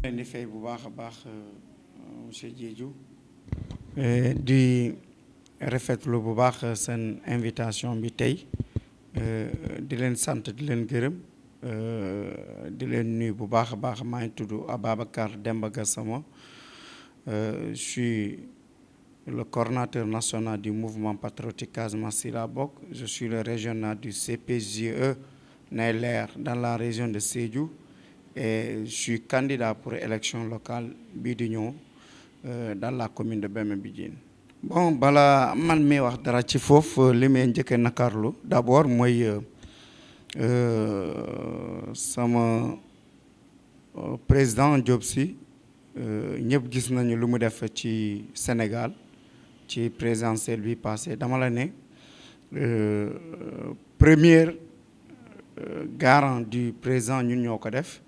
leen di fay bu baax a baax monsieur Diédhiou di rafetlu bu baax seen invitation bi tey di leen sant di leen gërëm di leen nuyu bu baax a baax maa ngi tudd Ababacar Demba Gassama je suis le coordonnateur national du mouvement patriotique Casamance si laa bokk je suis le régional du CPJE Neyler dans la région de Sédhiou et je suis candidat pour élection locale bii di ñëw dans la commune de Bémé Bidjine. Bon bala man mi wax dara ci foofu li may njëkkee nakarlu d'abord mooy sama président Diop Sy ñëpp gis nañu lu mu def ci Sénégal ci présidentielle bi passé dama la ne première garant du président ñun ñoo ko def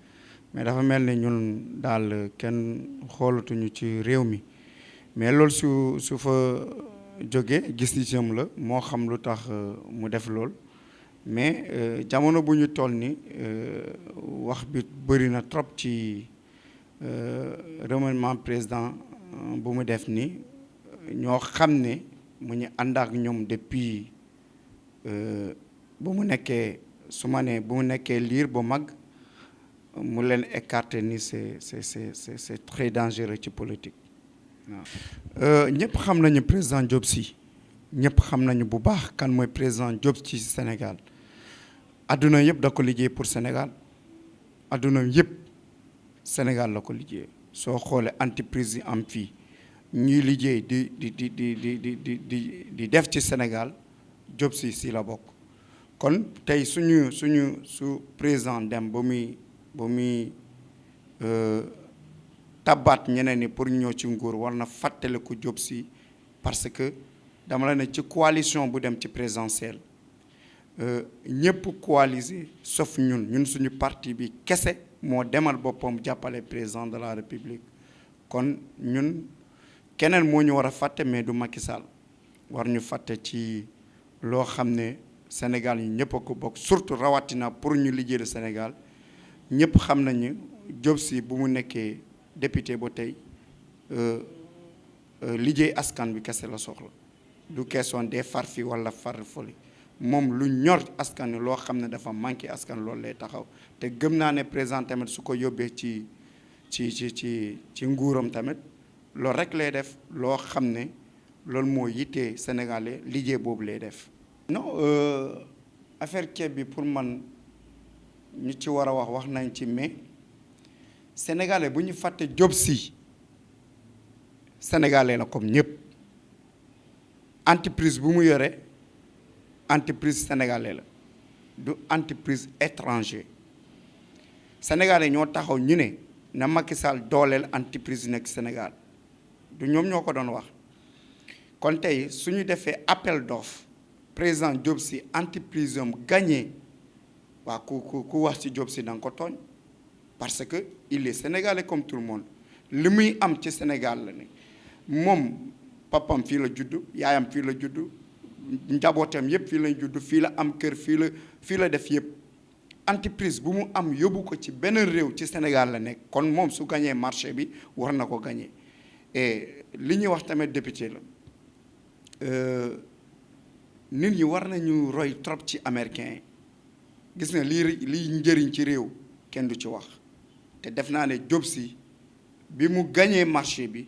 mais dafa mel ni ñun daal kenn xoolatuñu ci réew mi mais loolu su fa jógee gis-gisam la moo xam lu tax mu def lool mais jamono bu ñu toll ni wax bi bëri na trop ci remaniement président bu mu def ni ñoo xam ne mu ñu ànd ak ñoom depuis bu mu nekkee su ma nee bu mu nekkee liir bu mag mu leen écarter ni c'est très dangereux ci politique waaw ñëpp xam nañu président Diop Sy ñëpp xam nañu bu baax kan mooy président Diop ci Sénégal adduna yëpp da ko liggéey pour Sénégal adduna yëpp Sénégal la ko liggéey soo xoolee entreprise yi am fii ñuy liggéey di def ci Sénégal Diop Sy si la bokk kon tey su président dem ba muy tabaat ñeneen ni pour ñëw ci nguur war na fàttaliku Diop Sy parce que dama la ne ci coalition bu dem ci présidentielle ñëpp coalisé sauf ñun suñu parti bi kese moo demal boppam jàppale président de la République kon ñun keneen moo ñu war a fàtte mais du Macky Sall war ñu fàtte ci loo xam ne Sénégal yi ñëpp a ko bokk surtout rawatina pour ñu liggéey de Sénégal ñëpp xam nañu Diop Sy bu mu nekkee député ba tey liggéey askan bi kese la soxla du question des far fi wala far foli moom lu ñor askan wi loo xam ne dafa manqué askan loolu lay taxaw te gëm naa ne président tamit su ko yóbbee ci nguuram tamit loolu rek lay def loo xam ne loolu moo yittee sénégalais liggéey boobu lay def. non affaire ceeb bi pour man ñu ci war a wax nañ ci mais sénégalais bu ñu fàtte Diop Sy sénégalais la comme ñëpp entreprise bu mu yore entreprise sénégalais la du entreprise étranger sénégalais ñoo taxaw ñu ne na Macky Sall dooleel entreprise nekk Sénégal du ñoom ñoo ko doon wax kon tey suñu defee appel d'offre président Diop Sy entreprise am gagné waa ku wax ci Diop Sy da nga ko tooñ parce que il est sénégalais comme tout le monde li muy am ci Sénégal la ne moom papam fii la judd yaayam fii la judd njabootam yëpp fii lañ judd fii la am kër fii la def yëpp entreprise bu mu am yóbbu ko ci benn réew ci Sénégal la nekk kon moom su gañee marché bi war na ko gañee et li ñuy wax tamit député la nit ñi war nañu roy trop ci américain yi gis na lii njëriñ ci réew kenn du ci wax te def naa ne Diop Sy bi mu gañee marché bi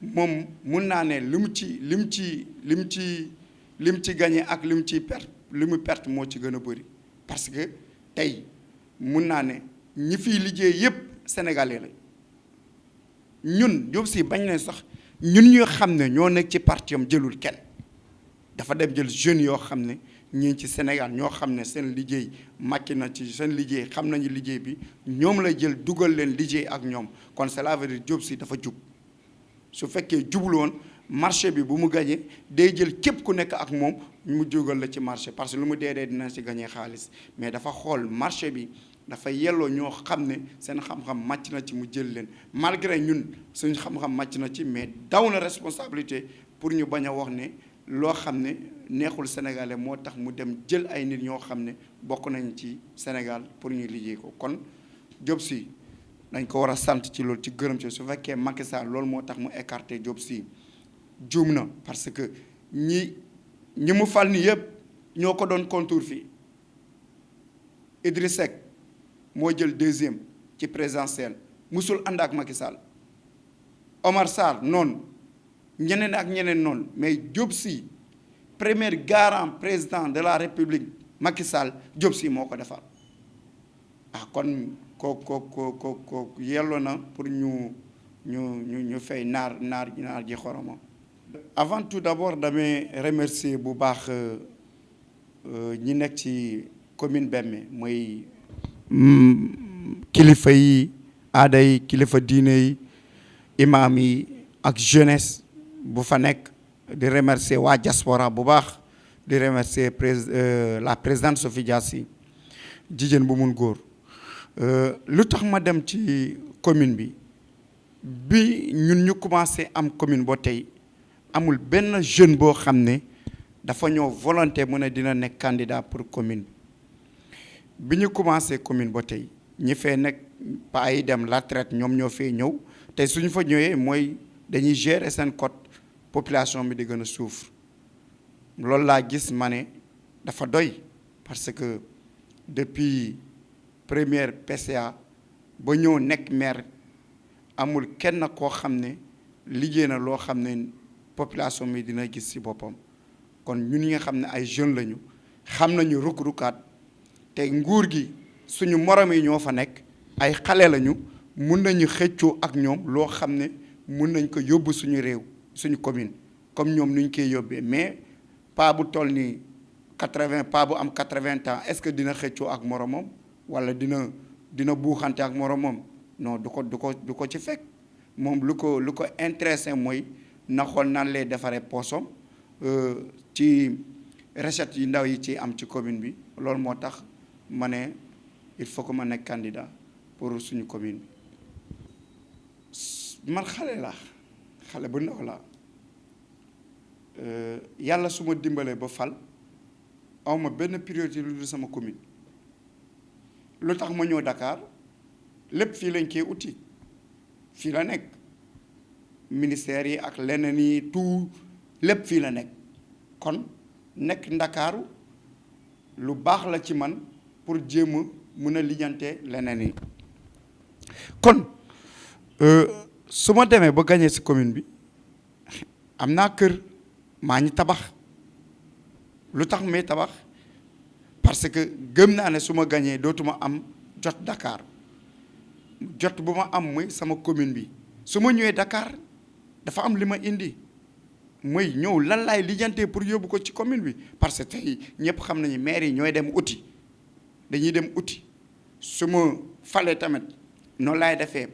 moom mun naa ne lim ci gañee ak li mu perte moo ci gën a bëri parce que tey mun naa ne ñi fiy liggéey yëpp sénégalais la ñun Diop Sy bañ ne sax ñun ñoo xam ne ñoo nekk ci parti am jëlul kenn dafa dem jël jeunes yoo xam ne ñii ci Sénégal ñoo xam ne seen liggéey màcc na ci seen liggéey xam nañu liggéey bi ñoom la jël dugal leen liggéey ak ñoom kon cela veut dire Diop Sy dafa jub su fekkee jublu woon marché bi bu mu gañee day jël képp ku nekk ak moom mu jógal la ci marché parce que lu mu dee dina ci gañee xaalis mais dafa xool marché bi dafa yelloo ñoo xam ne seen xam-xam màcc na ci mu jël leen malgré ñun suñ xam-xam màcc na ci mais daw na responsabilité pour ñu bañ a wax ne loo xam ne neexul sénégalais moo tax mu dem jël ay nit ñoo xam ne bokk nañ ci Sénégal pour ñu liggéey ko kon Diop Sy dañ ko war a sant ci loolu ci gërëm ci su fekkee Macky Sall loolu moo tax mu écarté Diop Sy juum na parce que ñi mu fal ni yëpp ñoo ko doon contour fii Idriss Seck moo jël deuxième ci présidentielle musul ànd ak Macky Sall Omar Sarr noonu ñeneen ak ñeneen noonu mais Diop Sy premier garant président de la République Macky Sall Diop Sy moo ko defar kon ko yelloo na pour ñu fay naar ji xoromam. Avant tout d'abord damay remercier bu baax ñi nekk ci commune Bembey mooy kilifa yi aada yi kilifa diine yi imam yi ak jeunesse bu fa nekk di remercier waa diaspora bu baax di remercier la présidente Sophie Diassi jigéen bu mun góor lu tax ma dem ci commune bi ñun ñu commencé am commune ba tey amul benn jeune boo xam ne dafa ñëw volonté mu ne dina nekk candidat pour commune bi ñu commencé commune ba tey ñi fee nekk paa yi dem la retraite ñoom ñoo fee ñëw te suñu fa ñëwee mooy dañuy gérer seen code population bi di gën a souffre loolu laa gis ma ne dafa doy parce que depuis première PCA ba ñëw nekk maire amul kenn koo xam ne liggéey na loo xam ne population bi dina gis ci boppam kon ñun ñi nga xam ne ay jeunes lañu xam nañu rukk-rukkaat te nguur gi suñu morom yi ñoo fa nekk ay xale lañu mun nañu xëccoo ak ñoom loo xam ne mun nañ ko yóbbu suñu réew suñu commune comme ñoom nuñ koy yóbbee mais pas bu toll ni 80 pas bu am 80 ans est-ce que dina xëccoo ak moromam wala dina buuxante ak moromam non du ko ci fekk moom lu ko intéressé mooy na xool naan lay defaree poosam ci recette yu ndaw yi ci am ci commune bi loolu moo tax ma ne il faut que ma nekk candidat pour suñu commune bi man xale bu ndaw la yàlla su ma dimbalee ba fal awma benn priorité lu dul sama commune lu tax ma ñëw Dakar lépp fii lañ koy uti fii la nekk ministère yi ak leneen yi tout lépp fii la nekk kon nekk Ndakaaru lu baax la ci man pour jéem a mun a lijjante leneen yi kon su ma demee ba gagné ci commune bi am naa kër maa ngi tabax lu tax may tabax parce que gëm naa ne su ma gagné dootuma am jot Dakar jot bu ma am mooy sama commune bi su ma ñëwee Dakar dafa am li ma indi mooy ñëw lan laay lijjantee pour yóbbu ko ci commune bi parce que tey ñëpp xam nañu maire yi ñooy dem uti dañuy dem uti su ma falee tamit noonu laay defee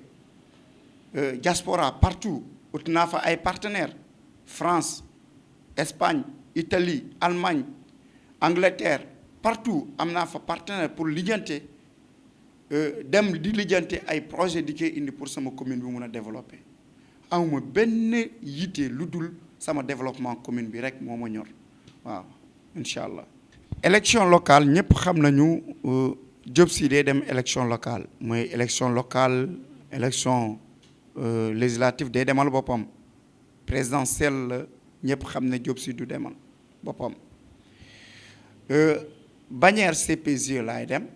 diaspora partout ut naa fa ay partenaires France Espagne Italie Allemagne Angleterre partout am naa fa partenaire pour lijjante dem di lijjante ay projet di koy indi pour sama commune bi mun a développer awma benn yitte lu dul sama développement commune bi rek moo ma ñor waaw incha allah. élection locale ñëpp xam nañu Diop Sy day dem élection locale mooy élection locale élection législative day demal boppam présidentielle ñëpp xam ne Diop Sy du demal boppam bannière CPGE laay dem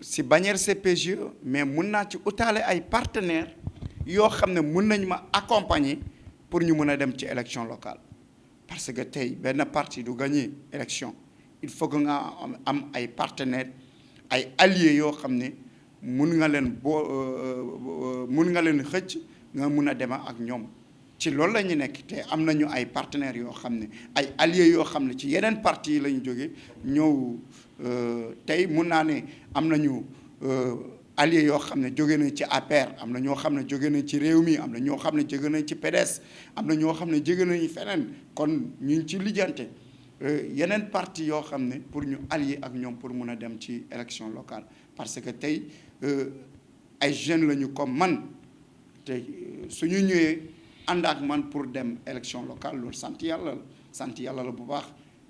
si bannière CPGE mais mun naa ci utaale ay partenaires yoo xam ne mun nañ ma accompagner pour ñu mun a dem ci élection locale parce que tey benn parti du gagner élection il faut que nga am ay partenaires ay alliés yoo xam ne mun nga leen xëcc nga mun a dema ak ñoom ci loolu la ñu nekk te am nañu ay partenaires yoo xam ne ay alliés yoo xam ne ci yeneen parti yi la ñu jóge ñëw tey mun naa ne am nañu alliés yoo xam ne jóge nañ ci APR am na ñoo xam ne jóge nañ ci réew mi am na ñoo xam ne jóge nañ ci PDS am na ñoo xam ne jóge nañu feneen kon ñu ngi ci lijjante yeneen parti yoo xam ne pour ñu allier ak ñoom pour mun a dem ci élection locale parce que tey ay jeunes lañu comme man te suñu ñëwee ànd ak man pour dem élection locale loolu sant yàlla la bu baax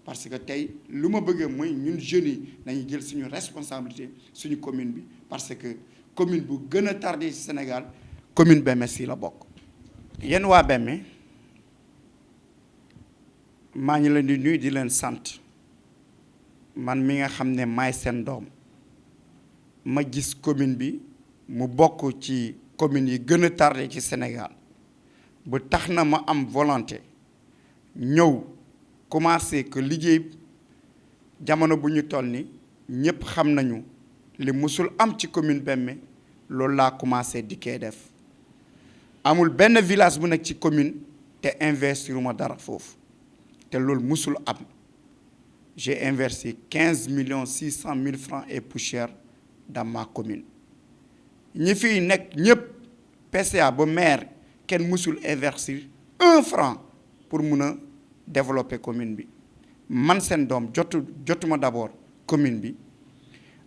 parce que tey lu ma bëggee mooy ñun jeunes yi nañu jël suñu responsabilité suñu commune bi parce que commune bu gën a tardé ci Sénégal commune Bémé si la bokk. yéen waa Bémé maa ngi leen di nuyu di leen sant man mi nga xam ne maay seen doom ma gis commune bi mu bokk ci commune yi gën a tardé ci Sénégal bu tax na ma am volonté ñëw commencé que liggéey jamono bu ñu toll ni ñëpp xam nañu li musul am ci commune Bémé loolu laa commencé di koy def amul benn village bu nekk ci commune te investiruma dara foofu te loolu musul am j'ai investi 15,6 millions francs et poussière dans ma commune ñi fiy nekk ñëpp PCA ba maire kenn musul investir 1 franc pour mun a développer commune bi man seen doom jotuma d'abord commune bi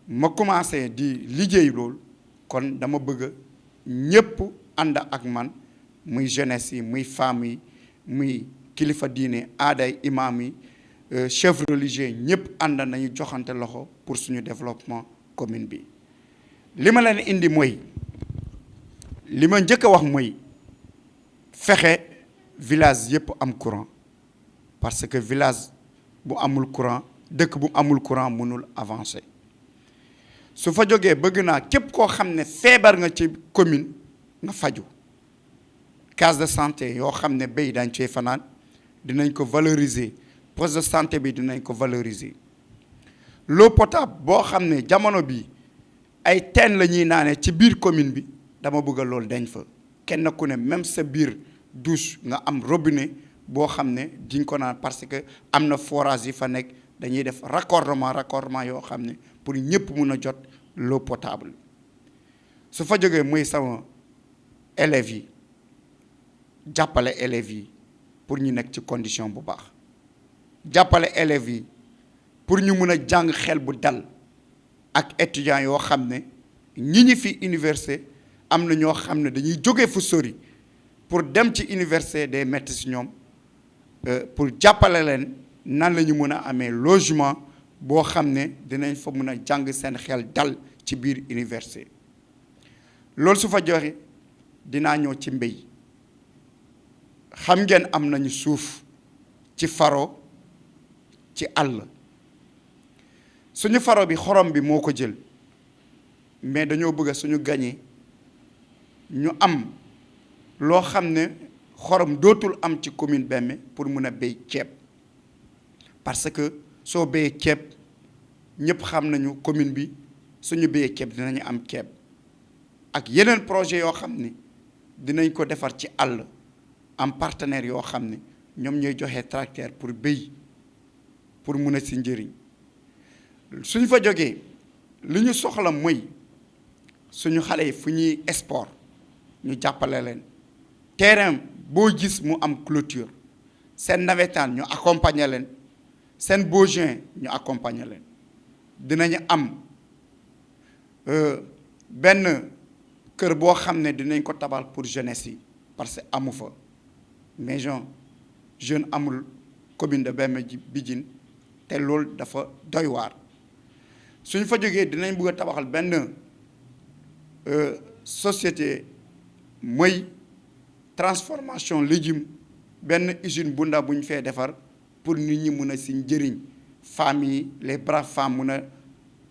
ma commencé di liggéey loolu kon dama bëgg ñëpp ànd ak man muy jeunesse yi muy femmes yi muy kilifa diine aaday imam yi chef religieux ñëpp ànd nañu joxante loxo pour suñu développement commune bi li ma leen indi mooy li ma njëkk a wax mooy fexe village yëpp am courant parce que village bu amul courant dëkk bu amul courant mënul avancer su fa jógee bëgg naa képp koo xam ne feebar nga ci commune nga faju case de santé yoo xam ne béy dañ cee fanaan dinañ ko valoriser poste de santé bi dinañ ko valoriser l'eau potable boo xam ne jamono bi ay teen la ñuy naane ci biir commune bi dama bëgg loolu dañ fa kenn ku ne même sa biir douche nga am robinet boo xam ne diñ ko naan parce que am na forage yi fa nekk dañuy def raccordement yoo xam ne pour ñëpp mun a jot l'eau potable su fa jógee muy sama élèves yi jàppale élèves yi pour ñu nekk ci condition bu baax jàppale élèves yi pour ñu mun a jàng xel bu dal ak étudiants yoo xam ne ñi fi université am na ñoo xam ne dañuy jóge fu sori pour dem ci université day metti si ñoom pour jàppale leen nan la ñu mën a amee logement boo xam ne dinañ fa mën a jàng seen xel dal ci biir université loolu su fa joxe dinaa ñëw ci mbéy xam ngeen am nañu suuf ci faro ci àll suñu faro bi xorom bi moo ko jël mais dañoo bëgg suñu gañee ñu am loo xam ne xorom dootul am ci commune Bémé pour mun a béy ceeb parce que soo béyee ceeb ñëpp xam nañu commune bi suñu béyee ceeb dinañu am ceeb ak yeneen projet yoo xam ne dinañ ko defar ci àll am partenaire yoo xam ne ñoom ñooy joxe tracteur pour béy pour mun a si njëriñ suñ fa jógee li ñu soxla mooy suñu xale yi fu ñuy sport ñu jàppale leen terrain boo gis mu am clôture seen nawetaan ñu accompagner leen seen beau juin ñu accompagner leen dinañu am benn kër boo xam ne dinañ ko tabal pour jeunesse yi parce que amu fa maison jeune amul commune de Bémé Bijine te loolu dafa doy waar suñ fa jógee dinañ bëgg a tabaxal benn société mooy transformation légume benn usine bu ndaw bu ñu fee defar pour nit ñi mun a si njëriñ femmes yi les braves femmes mun a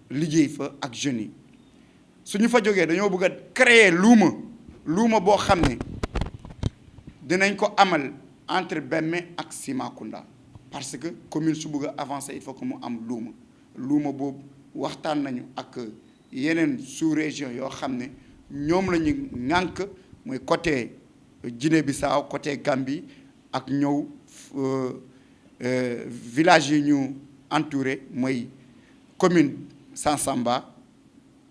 liggéey fa ak jeunes yi suñu fa jógee dañoo bëgg a créer luuma boo xam ne dinañ ko amal entre Bémé ak Simakunda parce que commune su bëgg a avancer il faut que mu am luuma boobu waxtaan nañu ak yeneen sous-région yoo xam ne ñoom la ñu ŋànk mooy côté Guinée-Bissau côté Gambie ak ñëw village yi ñu entouré mooy commune Sansamba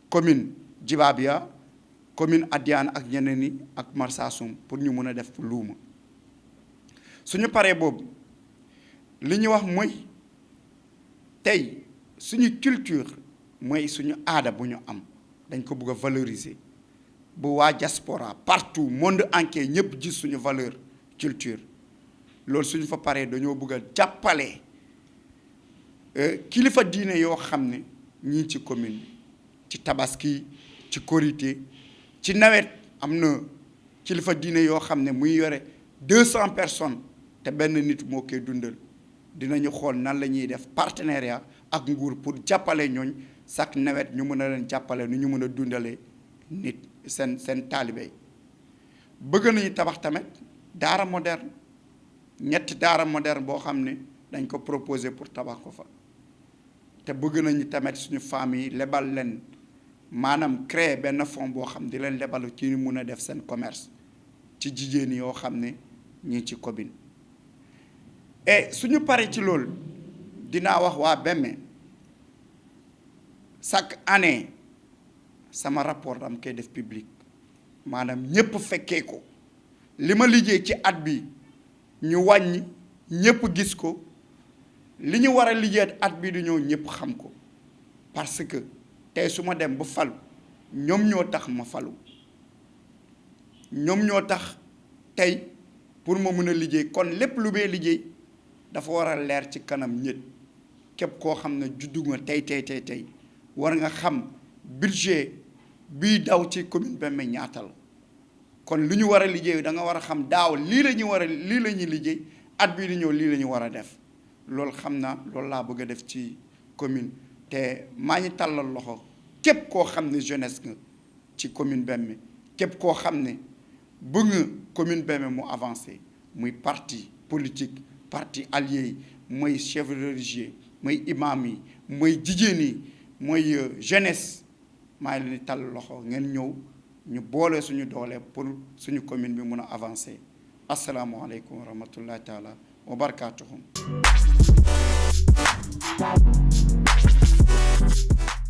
commune Djibabia commune Adiane ak ñeneen ñi ak Marsassoum pour ñu mën a def luuma suñu paree boobu li ñu wax mooy tey suñu culture mooy suñu aada bu ñu am dañ ko bëgg a valoriser bu waa diaspora partout monde entier ñëpp gis suñu valeur culture loolu suñu fa paree dañoo bëgg a jàppale kilifa diine yoo xam ne ñii ci commune ci tabaski ci korité ci nawet am na kilifa diine yoo xam ne muy yore 200 personnes te benn nit moo koy dundal dinañu xool nan la ñuy def partenariat ak nguur pour jàppale ñooñ chaque nawet ñu mën a leen jàppale nu ñu mën a dundalee nit seen taalibe bëgg nañu tabax tamit daara moderne ñetti daara moderne boo xam ne dañ ko proposer pour tabax ko fa te bëgg nañu tamit suñu famille lebal leen maanaam créer benn fonds boo xam di leen lebal ci ñu mun a def seen commerce ci jigéen yoo xam ne ñi ci commune et suñu paree ci loolu dinaa wax waa Bemme chaque année sama rapport dam koy def public maanaam ñëpp fekkee ko li ma liggéey ci at bi ñu wàññi ñëpp gis ko li ñu war a liggéey at bi di ñëw ñëpp xam ko parce que tey su ma dem ba falu ñoom ñoo tax ma falu ñoom ñoo tax tey pour ma mën a liggéey kon lépp lu bee liggéey dafa war a leer ci kanam ñët képp koo xam ne juddu nga tey war nga xam budget bii daw ci commune Bemme ñaata la kon lu ñu war a liggéey da nga war a xam daaw lii la ñuy liggéey at bii di ñëw lii la ñu war a def loolu xam naa loolu laa bëgg a def ci commune te maa ngi tàllal loxo képp koo xam ne jeunesse nga ci commune Bemme képp koo xam ne bëgg nga commune Bemme mu avancé muy parti politique parti allié yi mooy chef religieux mooy imam yi mooy jigéen yi mooy jeunesse maa ngi leen di tàllal loxo ngeen ñëw ñu boole suñu doole pour suñu commune bi mun a avancer asalaamualeykum wa rahmatullahi taala wa barakaatuhum